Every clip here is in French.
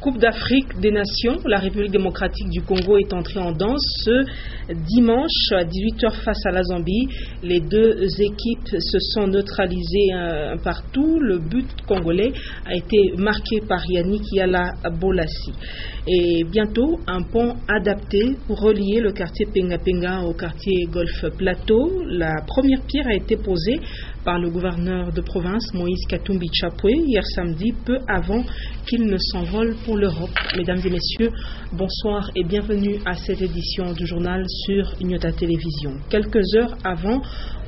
Coupe d'Afrique des Nations, la République démocratique du Congo est entrée en danse ce dimanche à 18h face à la Zambie. Les deux équipes se sont neutralisées partout. Le but congolais a été marqué par Yannick Yala Bolassi. Et bientôt, un pont adapté pour relier le quartier Penga au quartier Golfe Plateau. La première pierre a été posée par le gouverneur de province Moïse Katumbi Chapwe hier samedi, peu avant qu'il ne s'envole pour l'Europe. Mesdames et messieurs, bonsoir et bienvenue à cette édition du journal sur Ignota Télévision. Quelques heures avant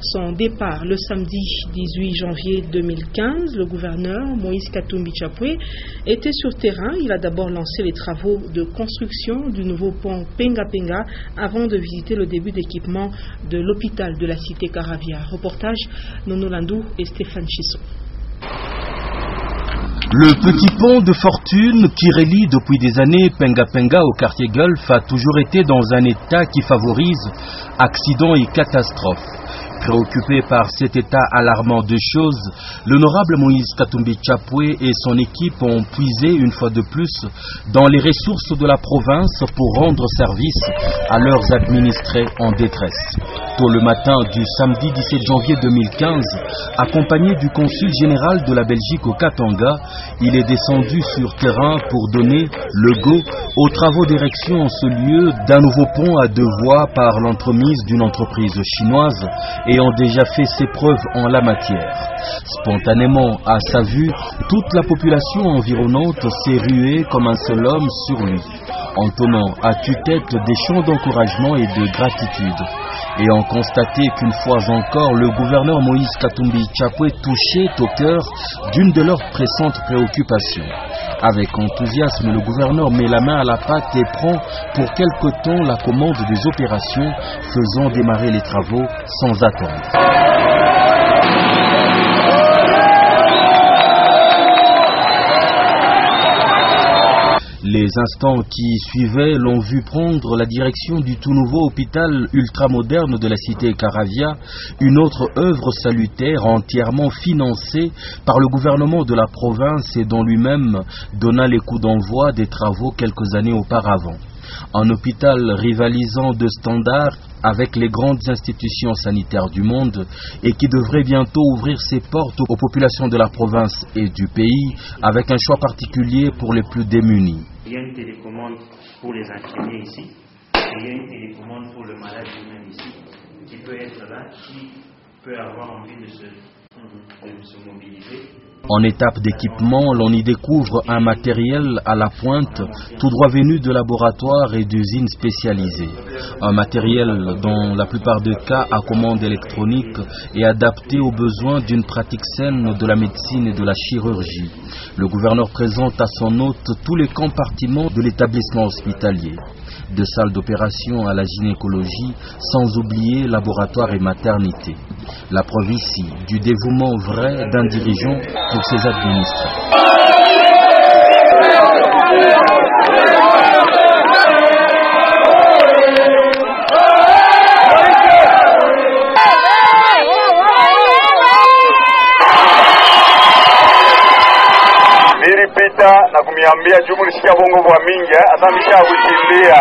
son départ, le samedi 18 janvier 2015, le gouverneur Moïse Katumbi Chapwe était sur terrain. Il a d'abord lancé les travaux de construction du nouveau pont Penga avant de visiter le début d'équipement de l'hôpital de la cité Caravia. Reportage Nono Landou et Stéphane Chisson. Le petit pont de fortune qui relie depuis des années Penga au quartier Golfe a toujours été dans un état qui favorise accidents et catastrophes. Préoccupé par cet état alarmant de choses, l'honorable Moïse Katumbi Chapwe et son équipe ont puisé une fois de plus dans les ressources de la province pour rendre service à leurs administrés en détresse. Tôt le matin du samedi 17 janvier 2015, accompagné du consul général de la Belgique au Katanga, il est descendu sur terrain pour donner le go aux travaux d'érection en ce lieu d'un nouveau pont à deux voies par l'entremise d'une entreprise chinoise ayant déjà fait ses preuves en la matière. Spontanément, à sa vue, toute la population environnante s'est ruée comme un seul homme sur lui, entonnant à tue-tête des chants d'encouragement et de gratitude. Ayant constaté qu'une fois encore, le gouverneur Moïse Katumbi Chapwe touchait au cœur d'une de leurs pressantes préoccupations. Avec enthousiasme, le gouverneur met la main à la pâte et prend pour quelque temps la commande des opérations, faisant démarrer les travaux sans attendre. Les instants qui suivaient l'ont vu prendre la direction du tout nouveau hôpital ultramoderne de la cité Caravia, une autre œuvre salutaire entièrement financée par le gouvernement de la province et dont lui-même donna les coups d'envoi des travaux quelques années auparavant. Un hôpital rivalisant de standards avec les grandes institutions sanitaires du monde et qui devrait bientôt ouvrir ses portes aux populations de la province et du pays avec un choix particulier pour les plus démunis. Il y a une télécommande pour les infirmiers ici, et il y a une télécommande pour le malade lui-même ici, qui peut être là, qui peut avoir envie de se mobiliser. En étape d'équipement, l'on y découvre un matériel à la pointe, tout droit venu de laboratoires et d'usines spécialisées. Un matériel dont la plupart des cas à commande électronique est adapté aux besoins d'une pratique saine de la médecine et de la chirurgie. Le gouverneur présente à son hôte tous les compartiments de l'établissement hospitalier, de salles d'opération à la gynécologie, sans oublier laboratoire et maternité. La preuve ici du dévouement vrai d'un dirigeant pour ses administrés. Nilipita na kumiambia jumu nisikia bongo bwa mingi hata nisha kukimbia.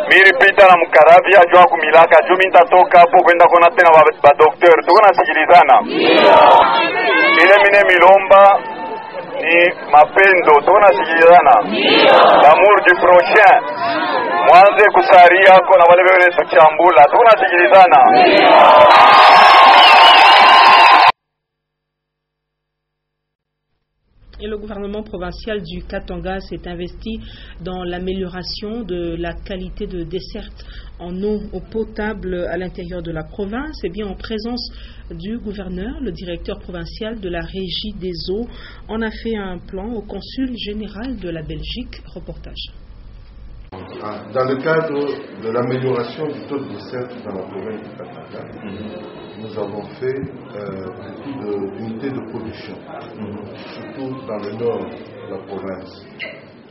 Nilipita na mkaravia jua kumilaka jumi nitatoka hapo kwenda kuona tena ba docteur tuko nasikilizana. Ile mine milomba ni mapendo tuko nasikilizana. L'amour du prochain. Mwanze kusaria kwa na wale wale tuchambula tuko nasikilizana. Et le gouvernement provincial du Katanga s'est investi dans l'amélioration de la qualité de desserte en eau potable à l'intérieur de la province. Et bien en présence du gouverneur, le directeur provincial de la régie des eaux en a fait un plan au consul général de la Belgique. Reportage. Dans le cadre de l'amélioration du taux de desserte dans la province du Katanga, nous avons fait beaucoup d'unités de production, surtout dans le nord de la province.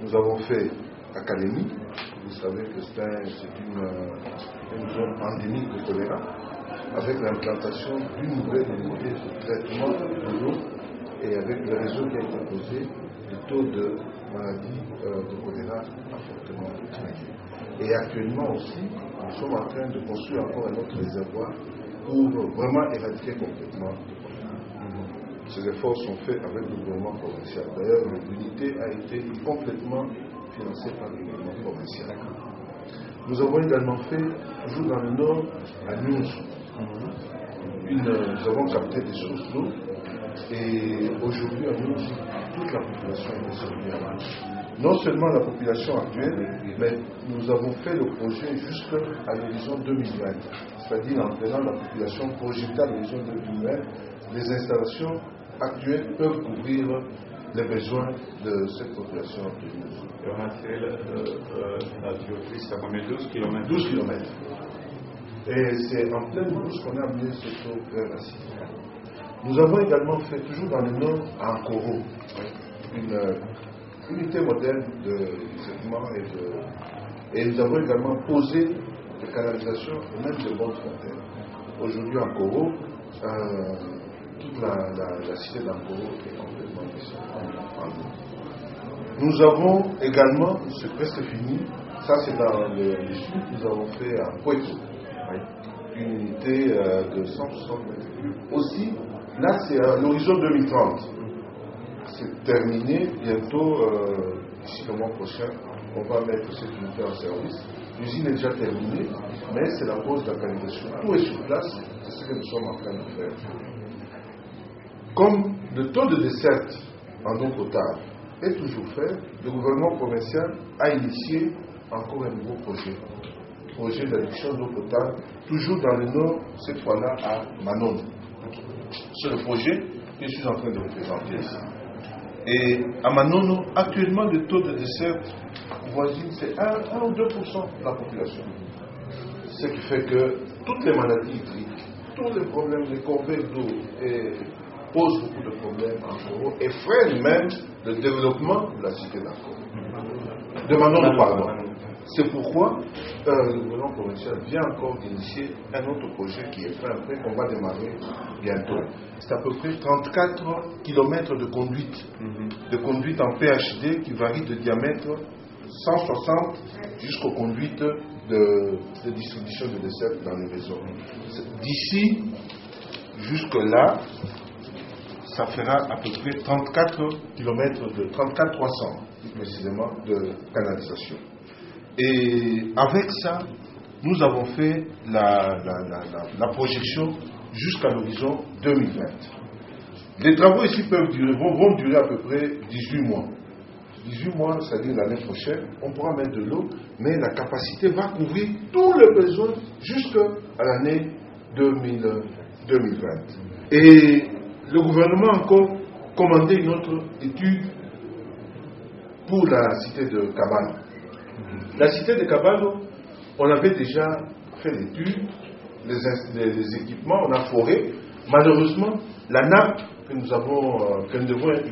Nous avons fait Académie, vous savez que c'est une zone endémique de choléra, avec l'implantation d'une nouvelle unité de traitement de l'eau et avec le réseau qui a été posé, le taux de maladie de choléra a fortement diminué. Et actuellement aussi, nous sommes en train de construire encore un autre réservoir pour vraiment éradiquer complètement le choléra. Ces efforts sont faits avec le gouvernement provincial. D'ailleurs, l'unité a été complètement financée par le gouvernement provincial. Nous avons également fait, toujours dans le nord, à Nyonso. Nous avons capté des sources d'eau et aujourd'hui à Nyonso, toute la population est descendue à marche. Non seulement la population actuelle, mais nous avons fait le projet jusqu'à l'horizon 2020. C'est-à-dire en prenant la population projetée à l'horizon 2020, les installations actuelles peuvent couvrir les besoins de cette population de Nyonso. Et on a fait la tuyauterie, ça va mettre 12 km. 12 km. Et c'est en pleine bouche qu'on a amené cette eau vers la cité. Nous avons également fait, toujours dans le nord, à Ankoro, une unité moderne de traitement et nous avons également posé des canalisations et même de bonnes fontaines. Aujourd'hui, à Ankoro, toute la cité d'Ankoro est complètement descendue. Nous avons également, c'est presque fini, ça c'est dans le sud, nous avons fait à Poitou, une unité de 160 mètres cubes. Aussi, là c'est à l'horizon 2030. C'est terminé, bientôt, d'ici le mois prochain, on va mettre cette unité en service. L'usine est déjà terminée, mais c'est la pose de la canalisation. Tout est sur place, c'est ce que nous sommes en train de faire. Comme le taux de desserte en eau potable est toujours fait, le gouvernement provincial a initié encore un nouveau projet d'adduction d'eau potable, toujours dans le nord, cette fois-là à Manono. C'est le projet que je suis en train de représenter ici. Et à Manono, actuellement, le taux de desserte voisine, c'est 1 ou 2% de la population. Ce qui fait que toutes les maladies hydriques, tous les problèmes, les corvées d'eau, posent beaucoup de problèmes en Ankoro et freinent même le développement de la cité d'Ankoro. De Manono, pardon. C'est pourquoi le gouvernement provincial vient encore d'initier un autre projet qui est prêt, qu'on va démarrer bientôt. C'est à peu près 34 km de conduite en PHD qui varie de diamètre 160 jusqu'aux conduites de distribution de dessert dans les réseaux. D'ici jusque-là, ça fera à peu près 34 km de 34 300 plus précisément de canalisation. Et avec ça, nous avons fait la projection jusqu'à l'horizon 2020. Les travaux ici vont durer à peu près 18 mois. 18 mois, c'est-à-dire l'année prochaine, on pourra mettre de l'eau, mais la capacité va couvrir tous les besoins jusqu'à l'année 2020. Et le gouvernement a encore commandé une autre étude pour la cité de Kabalo. La cité de Kabalo, on avait déjà fait l'étude, les équipements, on a foré. Malheureusement, la nappe que nous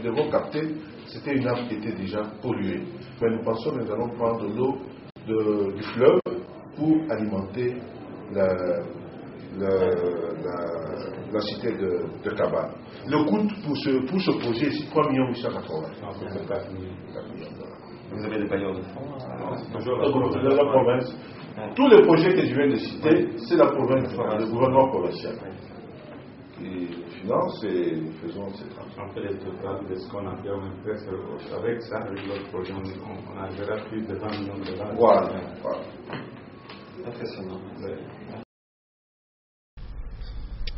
devons capter, c'était une nappe qui était déjà polluée. Mais nous pensons que nous allons prendre l'eau du fleuve pour alimenter la cité de Kabalo. Le coût pour ce projet ici, 3 880 000. Vous avez des bailleurs de fonds de la province. Tous les projets que je viens de citer, c'est la province, le gouvernement provincial qui finance et nous faisons ces travaux. En fait, le total de ce qu'on a fait, avec ça, avec l'autre projet, on a géré plus de 20 millions de dollars. Voilà. Impressionnant.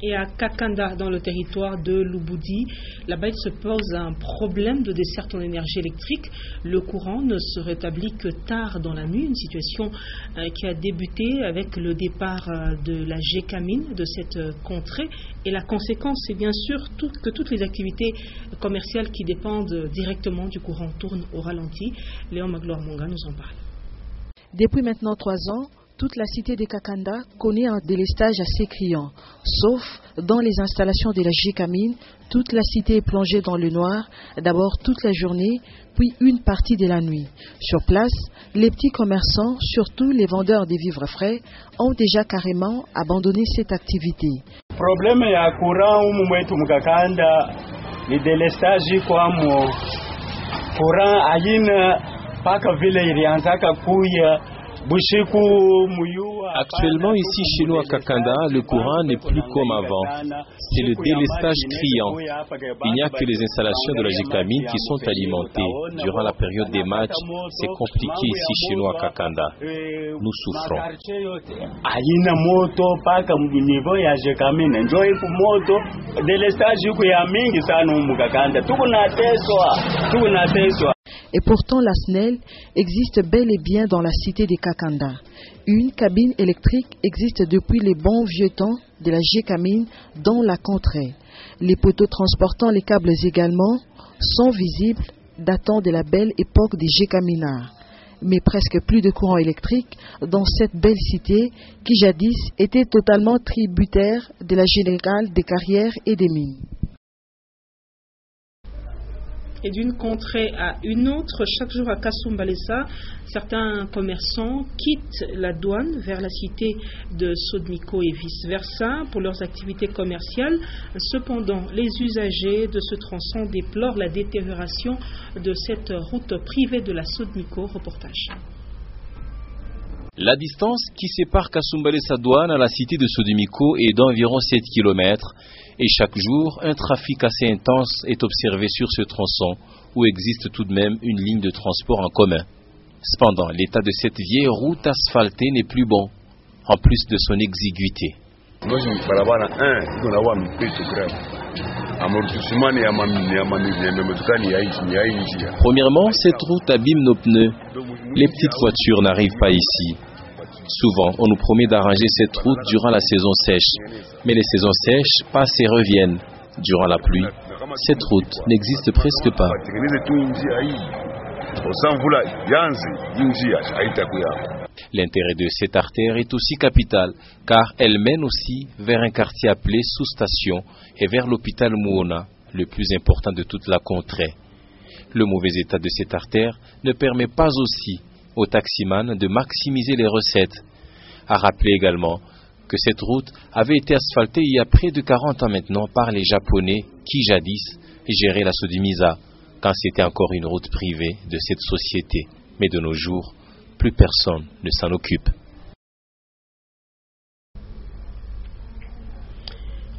Et à Kakanda, dans le territoire de Lubudi, là-bas, il se pose un problème de desserte en énergie électrique. Le courant ne se rétablit que tard dans la nuit, une situation qui a débuté avec le départ de la GECAMIN de cette contrée. Et la conséquence, c'est bien sûr que toutes les activités commerciales qui dépendent directement du courant tournent au ralenti. Léon Magloire Monga nous en parle. Depuis maintenant 3 ans, toute la cité de Kakanda connaît un délestage assez criant. Sauf dans les installations de la GECAMIN, toute la cité est plongée dans le noir, d'abord toute la journée, puis une partie de la nuit. Sur place, les petits commerçants, surtout les vendeurs de vivres frais, ont déjà carrément abandonné cette activité. Problème ya courant humu mwetu mkakanda ni délestage comme courant ayina paka vile ilianzaka kuya bushiku muyu. Actuellement, ici chez nous à Kakanda, le courant n'est plus comme avant. C'est le délestage criant. Il n'y a que les installations de la GECAMIN qui sont alimentées. Durant la période des matchs, c'est compliqué ici chez nous à Kakanda. Nous souffrons. Et pourtant, la SNEL existe bel et bien dans la cité des Kakanda. Une cabine électrique existe depuis les bons vieux temps de la GECAMIN dans la contrée. Les poteaux transportant les câbles également sont visibles, datant de la belle époque des GECAMINards. Mais presque plus de courant électrique dans cette belle cité qui jadis était totalement tributaire de la Générale des carrières et des mines. Et d'une contrée à une autre, chaque jour à Kasumbalesa, certains commerçants quittent la douane vers la cité de Sodniko et vice-versa pour leurs activités commerciales. Cependant, les usagers de ce tronçon déplorent la détérioration de cette route privée de la Sodniko. Reportage. La distance qui sépare Kasumbalesa douane à la cité de Sodniko est d'environ 7 km. Et chaque jour, un trafic assez intense est observé sur ce tronçon où existe tout de même une ligne de transport en commun. Cependant, l'état de cette vieille route asphaltée n'est plus bon, en plus de son exiguïté. Premièrement, cette route abîme nos pneus. Les petites voitures n'arrivent pas ici. Souvent, on nous promet d'arranger cette route durant la saison sèche. Mais les saisons sèches passent et reviennent. Durant la pluie, cette route n'existe presque pas. L'intérêt de cette artère est aussi capital, car elle mène aussi vers un quartier appelé sous-station et vers l'hôpital Mouona, le plus important de toute la contrée. Le mauvais état de cette artère ne permet pas aussi aux taximans de maximiser les recettes. À rappeler également que cette route avait été asphaltée il y a près de 40 ans maintenant par les Japonais qui jadis géraient la Sodimisa, quand c'était encore une route privée de cette société. Mais de nos jours, plus personne ne s'en occupe.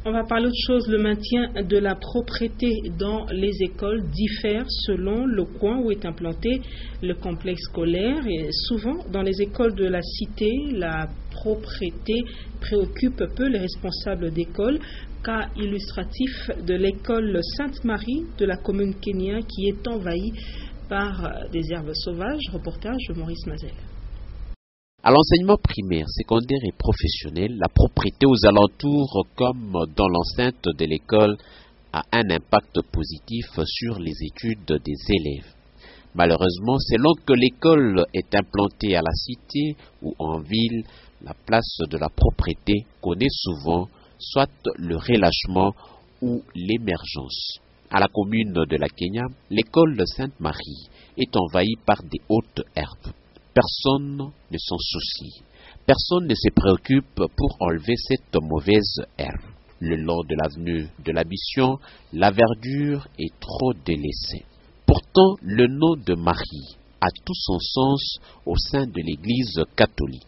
On va parler autre chose. Le maintien de la propreté dans les écoles diffère selon le coin où est implanté le complexe scolaire. Et souvent, dans les écoles de la cité, la propreté préoccupe peu les responsables d'école. Cas illustratif de l'école Sainte-Marie de la commune Kenya qui est envahie par des herbes sauvages. Reportage de Maurice Mazel. À l'enseignement primaire, secondaire et professionnel, la propreté aux alentours comme dans l'enceinte de l'école a un impact positif sur les études des élèves. Malheureusement, selon que l'école est implantée à la cité ou en ville, la place de la propreté connaît souvent soit le relâchement ou l'émergence. À la commune de la Kenya, l'école de Sainte-Marie est envahie par des hautes herbes. Personne ne s'en soucie. Personne ne se préoccupe pour enlever cette mauvaise herbe. Le long de l'avenue de la Mission, la verdure est trop délaissée. Pourtant, le nom de Marie a tout son sens au sein de l'Église catholique.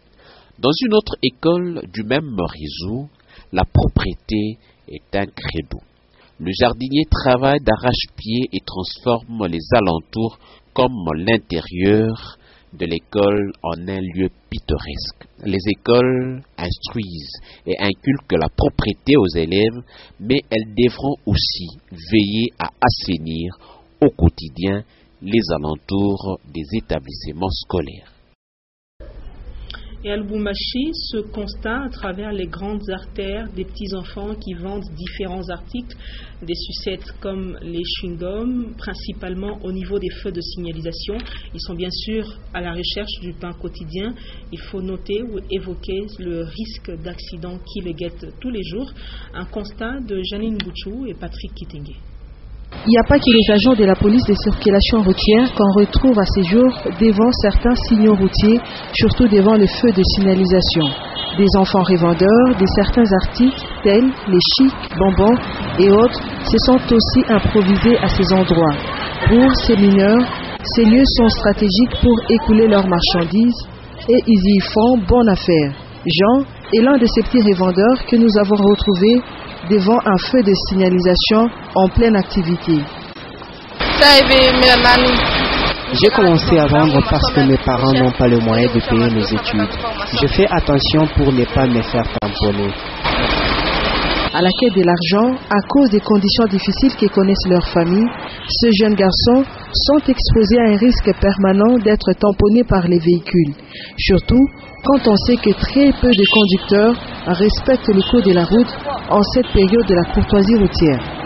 Dans une autre école du même réseau, la propreté est un credo. Le jardinier travaille d'arrache-pied et transforme les alentours comme l'intérieur de l'école en un lieu pittoresque. Les écoles instruisent et inculquent la propreté aux élèves, mais elles devront aussi veiller à assainir au quotidien les alentours des établissements scolaires. Et à Lubumbashi, ce constat à travers les grandes artères des petits-enfants qui vendent différents articles, des sucettes comme les chewing-gums, principalement au niveau des feux de signalisation. Ils sont bien sûr à la recherche du pain quotidien. Il faut noter ou évoquer le risque d'accident qui les guette tous les jours. Un constat de Janine Bouchou et Patrick Kitenge. Il n'y a pas que les agents de la police de circulation routière qu'on retrouve à ces jours devant certains signaux routiers, surtout devant le feu de signalisation. Des enfants revendeurs de certains articles tels les chics, bonbons et autres se sont aussi improvisés à ces endroits. Pour ces mineurs, ces lieux sont stratégiques pour écouler leurs marchandises et ils y font bonne affaire. Jean est l'un de ces petits revendeurs que nous avons retrouvé devant un feu de signalisation en pleine activité. J'ai commencé à vendre parce que mes parents n'ont pas le moyen de payer mes études. Je fais attention pour ne pas me faire tamponner. À la quête de l'argent, à cause des conditions difficiles que connaissent leurs familles, ces jeunes garçons sont exposés à un risque permanent d'être tamponnés par les véhicules. Surtout quand on sait que très peu de conducteurs respectent le code de la route en cette période de la courtoisie routière.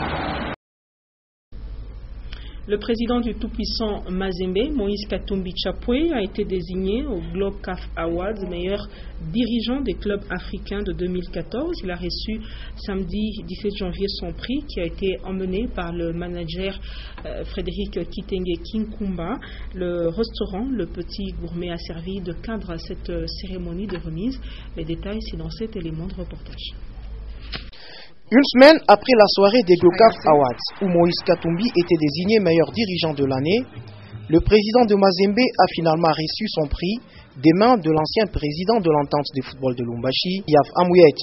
Le président du tout-puissant Mazembe, Moïse Katumbi Chapwe, a été désigné au Globe CAF Awards meilleur dirigeant des clubs africains de 2014. Il a reçu samedi 17 janvier son prix qui a été emmené par le manager Frédéric Kitenge Kinkumba. Le restaurant Le Petit Gourmet a servi de cadre à cette cérémonie de remise. Les détails, c'est dans cet élément de reportage. Une semaine après la soirée des GloCAF Awards, où Moïse Katumbi était désigné meilleur dirigeant de l'année, le président de Mazembe a finalement reçu son prix des mains de l'ancien président de l'entente de football de Lubumbashi, Yav Amouet.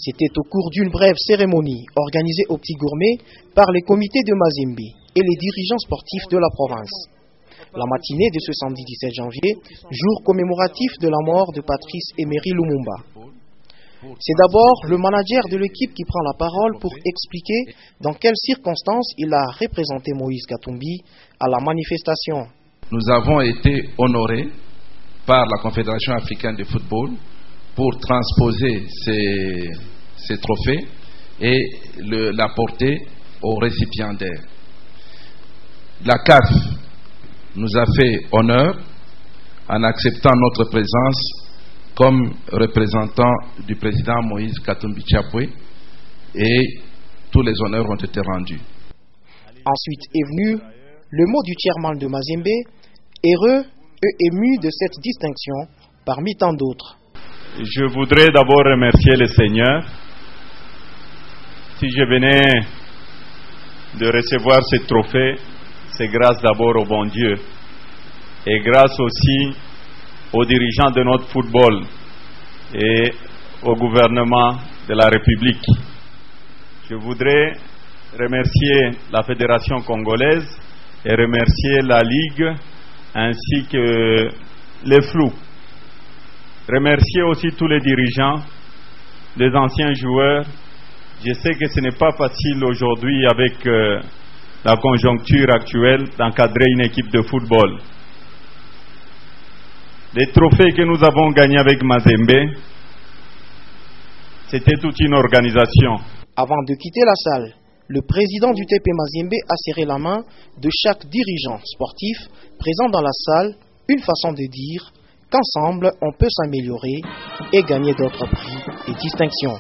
C'était au cours d'une brève cérémonie organisée au Petit Gourmet par les comités de Mazembe et les dirigeants sportifs de la province. La matinée de ce samedi 17 janvier, jour commémoratif de la mort de Patrice Emery Lumumba. C'est d'abord le manager de l'équipe qui prend la parole pour expliquer dans quelles circonstances il a représenté Moïse Katumbi à la manifestation. Nous avons été honorés par la Confédération africaine de football pour transposer ces trophées et l'apporter aux récipiendaires. La CAF nous a fait honneur en acceptant notre présence comme représentant du président Moïse Katumbi Chapwe, et tous les honneurs ont été rendus. Ensuite est venu le mot du chairman de Mazembe, heureux et ému de cette distinction parmi tant d'autres. Je voudrais d'abord remercier le Seigneur. Si je venais de recevoir ce trophée, c'est grâce d'abord au bon Dieu et grâce aussi aux dirigeants de notre football et au gouvernement de la République. Je voudrais remercier la Fédération congolaise et remercier la Ligue ainsi que les flous. Remercier aussi tous les dirigeants, les anciens joueurs. Je sais que ce n'est pas facile aujourd'hui avec la conjoncture actuelle d'encadrer une équipe de football. Les trophées que nous avons gagnés avec Mazembe, c'était toute une organisation. Avant de quitter la salle, le président du TP Mazembe a serré la main de chaque dirigeant sportif présent dans la salle, une façon de dire qu'ensemble on peut s'améliorer et gagner d'autres prix et distinctions.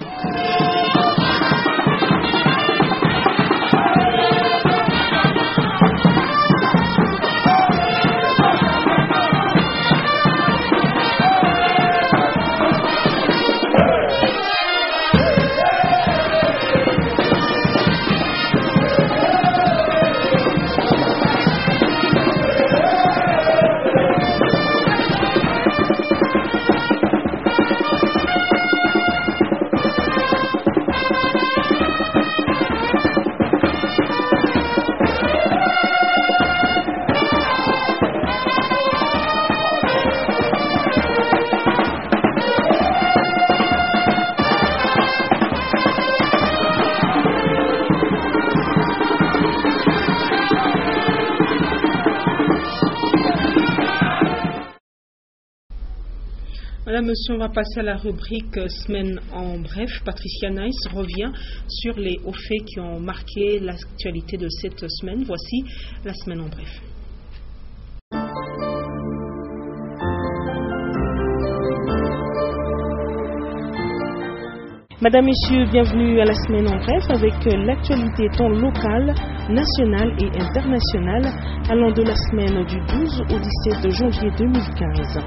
Voilà, monsieur, on va passer à la rubrique Semaine en bref. Patricia Nice revient sur les hauts faits qui ont marqué l'actualité de cette semaine. Voici la Semaine en bref. Madame, Messieurs, bienvenue à la semaine en bref avec l'actualité tant locale, nationale et internationale allant de la semaine du 12 au 17 janvier 2015.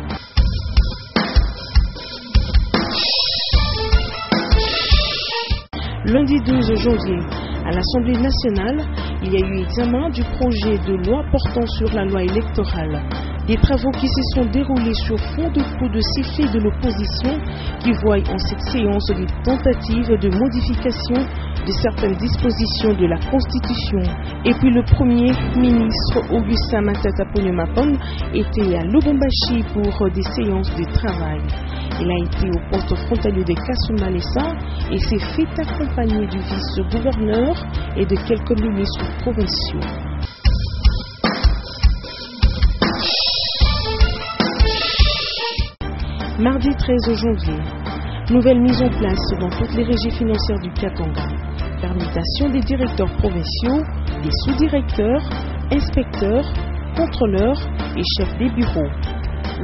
Lundi 12 janvier, à l'Assemblée nationale, il y a eu examen du projet de loi portant sur la loi électorale. Des travaux qui se sont déroulés sur fond de coups de sifflet de l'opposition qui voient en cette séance des tentatives de modification de certaines dispositions de la Constitution. Et puis le Premier ministre Augustin Matata Ponyo-Mapon était à Lubumbashi pour des séances de travail. Il a été au poste frontalier de Kasumbalesa et s'est fait accompagner du vice-gouverneur et de quelques ministres provinciaux. Mardi 13 janvier, nouvelle mise en place dans toutes les régies financières du Katanga. Permutation des directeurs provinciaux, des sous-directeurs, inspecteurs, contrôleurs et chefs des bureaux.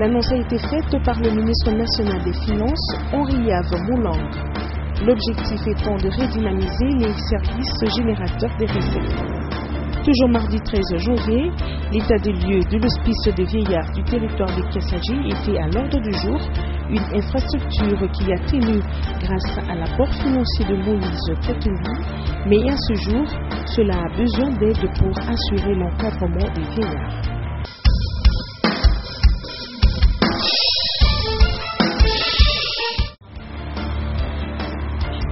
L'annonce a été faite par le ministre national des Finances, Henri-Yves Moulang. L'objectif étant de redynamiser les services générateurs des recettes. Toujours mardi 13 janvier, l'état des lieux de l'hospice des vieillards du territoire de Kassaji était à l'ordre du jour, une infrastructure qui a tenu grâce à l'apport financier de Moïse Katumbi, mais à ce jour, cela a besoin d'aide pour assurer l'encadrement des vieillards.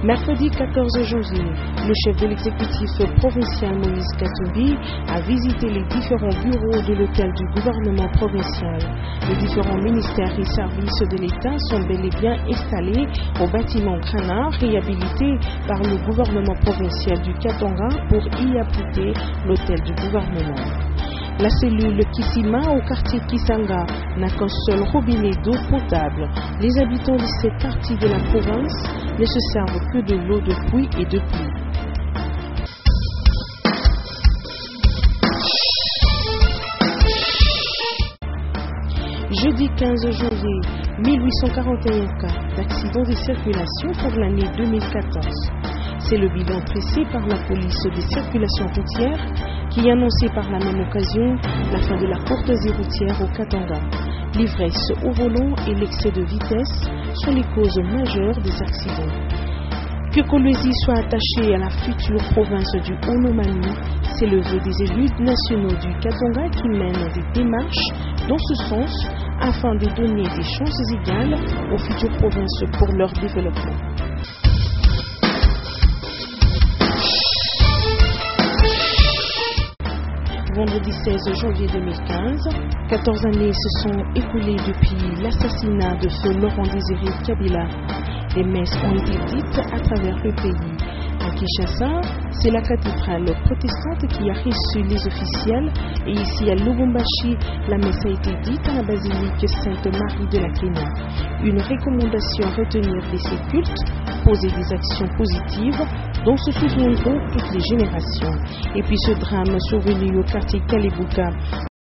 Mercredi 14 janvier, le chef de l'exécutif provincial Moïse Katumbi a visité les différents bureaux de l'hôtel du gouvernement provincial. Les différents ministères et services de l'État sont bel et bien installés au bâtiment Grana, réhabilité par le gouvernement provincial du Katanga pour y appliquer l'hôtel du gouvernement. La cellule Kisima au quartier Kisanga n'a qu'un seul robinet d'eau potable. Les habitants de cette partie de la province ne se servent que de l'eau de pluie et de pluie. Jeudi 15 janvier, 1841 cas d'accidents de circulation pour l'année 2014. C'est le bilan tressé par la police de circulation routière qui annonçait par la même occasion la fin de la courtèse routière au Katanga. L'ivresse au volant et l'excès de vitesse sont les causes majeures des accidents. Que Kolwezi soit attaché à la future province du Onomani, c'est le vœu des élus nationaux du Katanga qui mènent des démarches dans ce sens afin de donner des chances égales aux futures provinces pour leur développement. Vendredi 16 janvier 2015, 14 années se sont écoulées depuis l'assassinat de feu Laurent-Désiré Kabila. Les messes ont été dites à travers le pays. À Kinshasa, c'est la cathédrale protestante qui a reçu les officiels et ici à Lubumbashi, la messe a été dite à la basilique Sainte-Marie de la Clinique. Une recommandation à retenir de ces cultes, poser des actions positives dont se souviendront toutes les générations. Et puis ce drame survenu au quartier Kalibuka